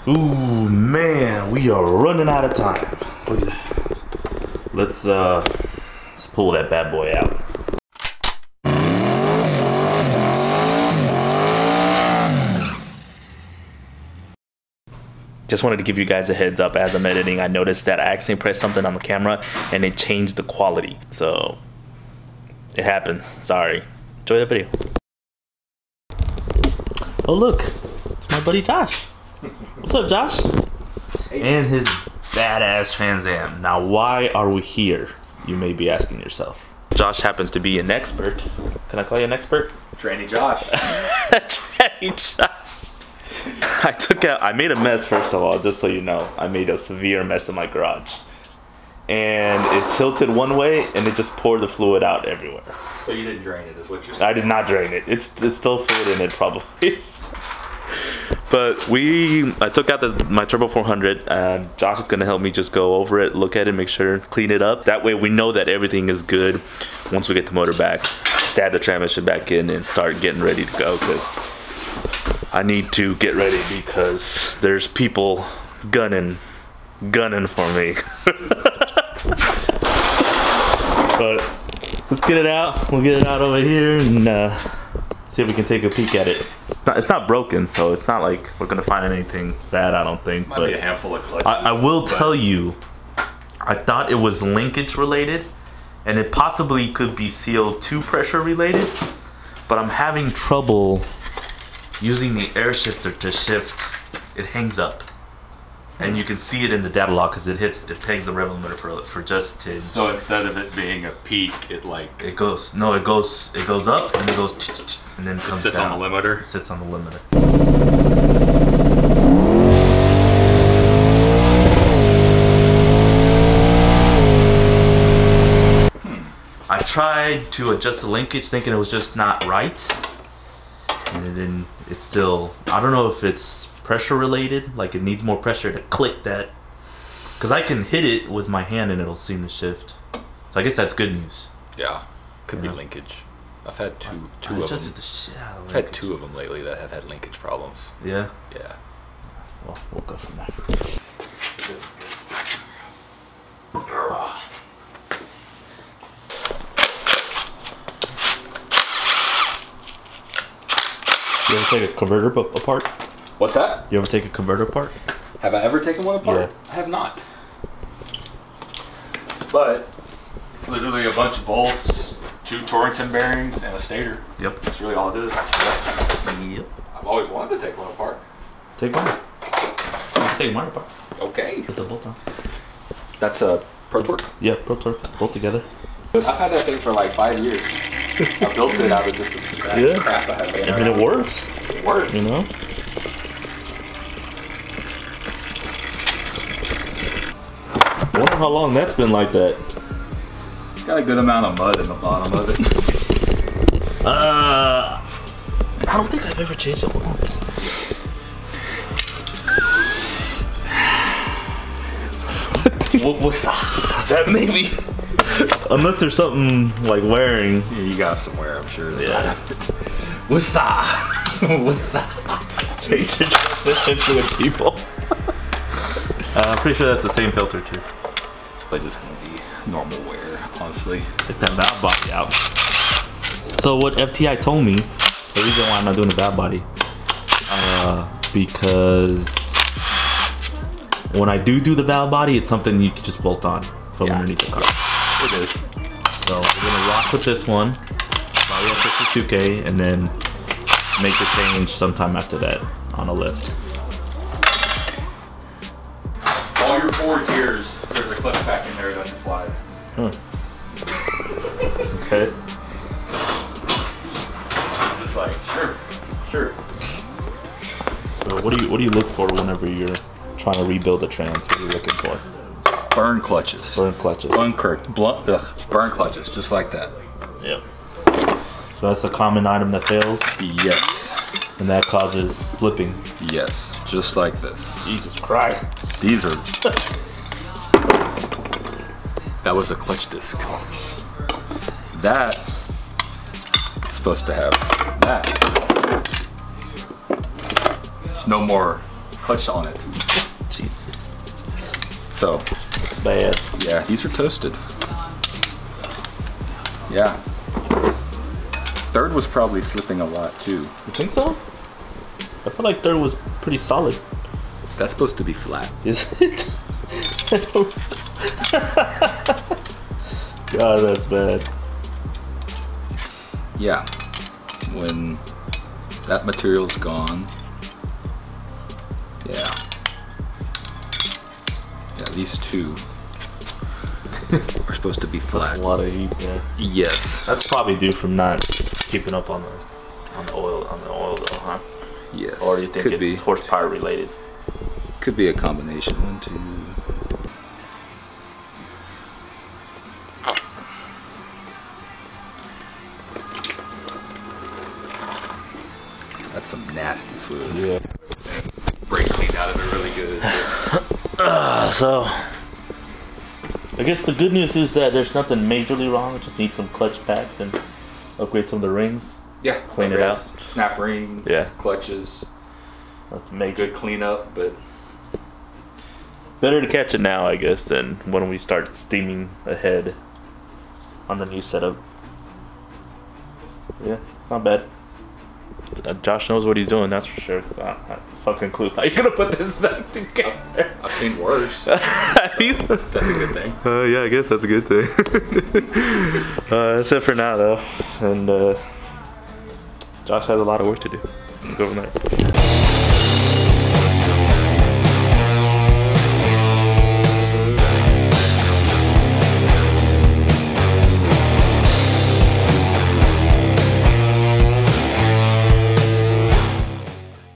Ooh, man, we are running out of time. Look at that. Let's pull that bad boy out. Just wanted to give you guys a heads up as I'm editing. I noticed that I accidentally pressed something on the camera and it changed the quality. So it happens. Sorry. Enjoy the video. Oh look, it's my buddy Josh. What's up, Josh? Hey. And his badass Trans Am. Now, why are we here? You may be asking yourself. Josh happens to be an expert. Can I call you an expert? Tranny Josh. Tranny Josh. I made a mess, first of all, just so you know. I made a severe mess in my garage. And it tilted one way and it just poured the fluid out everywhere. So you didn't drain it, is what you're saying? I did not drain it. It's still fluid in it, probably. But I took out my Turbo 400 and Josh is gonna help me just go over it, look at it, make sure, clean it up. That way we know that everything is good. Once we get the motor back, stab the transmission back in and start getting ready to go, because I need to get ready because there's people gunning for me. But let's get it out. We'll get it out over here and see if we can take a peek at it. It's not broken, so it's not like we're gonna find anything bad, I don't think. Might be a handful of clutches. I will tell you, I thought it was linkage related, and it possibly could be CO2 pressure related, but I'm having trouble using the air shifter to shift. It hangs up. And you can see it in the data log because it pegs the rev limiter for just a tinge. So instead of it being a peak, it goes up and it goes and then comes sits down. On the limiter. It sits on the limiter. I tried to adjust the linkage thinking it was just not right. And then it's still, I don't know if it's pressure related, like it needs more pressure to click that, because I can hit it with my hand and it'll seem to shift. So I guess that's good news. Yeah, could be linkage. I've had two of them. The shit out of I've had two of them lately that have had linkage problems. Yeah? Yeah. Well, we'll go from there. This is good. You ever take a converter apart? What's that? You ever take a converter apart? Have I ever taken one apart? Yeah. I have not. But it's literally a bunch of bolts, 2 Torrington bearings, and a stator. Yep. That's really all it is. Yep. I've always wanted to take one apart. Take one. You can take mine apart. Okay. Put the bolt on. That's a Pro Torque? Yeah, Pro Torque. Both together. I've had that thing for like 5 years. I built it out of just some crap I had laying around. I mean, it works. It works. You know? I wonder how long that's been like that. It's got a good amount of mud in the bottom of it. I don't think I've ever changed the oil on this. What's that? Maybe. Unless there's something like wearing. Yeah, you got some wear, I'm sure. Yeah. What's that? What's that? Change your transmission to the people. I'm pretty sure that's the same filter too. But just gonna be normal wear, honestly. Take that valve body out. So what FTI told me, the reason why I'm not doing the valve body, because when I do the valve body, it's something you can just bolt on from underneath the car. It is. So we're gonna rock with this one, probably up 52K, and then make the change sometime after that on a lift. All your forward gears, there's a clutch pack in there that's applied. Huh. Okay. I'm just like, sure. So what do you look for whenever you're trying to rebuild a trans? What are you looking for? Burn clutches. Burn clutches. Burn clutches, just like that. Yep. So that's a common item that fails? Yes. And that causes slipping? Yes, just like this. Jesus Christ. These are... That was a clutch disc. That is supposed to have that. No more clutch on it. Jesus. So, Bad. yeah, these are toasted. Yeah. Third was probably slipping a lot too. You think so? I feel like third was pretty solid. That's supposed to be flat. Is it? God, that's bad. Yeah. When that material's gone. Yeah. Yeah, these two are supposed to be flat. That's a lot of heat, yeah. Yes. That's probably due from not keeping up on the oil though, huh? Yes. Or you think could it's be horsepower related? Could be a combination. 1, 2. That's some nasty fluid. Yeah. Brake cleaned out of it really good. So I guess the good news is that there's nothing majorly wrong. It just needs some clutch packs and upgrade some of the rings. Yeah. Clean it out. Snap ring. Yeah. Clutches. Let's make Good cleanup, but better to catch it now, I guess, than when we start steaming ahead on the new setup. Yeah, not bad. Josh knows what he's doing, that's for sure. Cause I fucking clue how you're gonna put this back together. I've seen worse. Have you? That's a good thing. Yeah, I guess that's a good thing. That's it for now, though, and Josh has a lot of work to do. Go from there.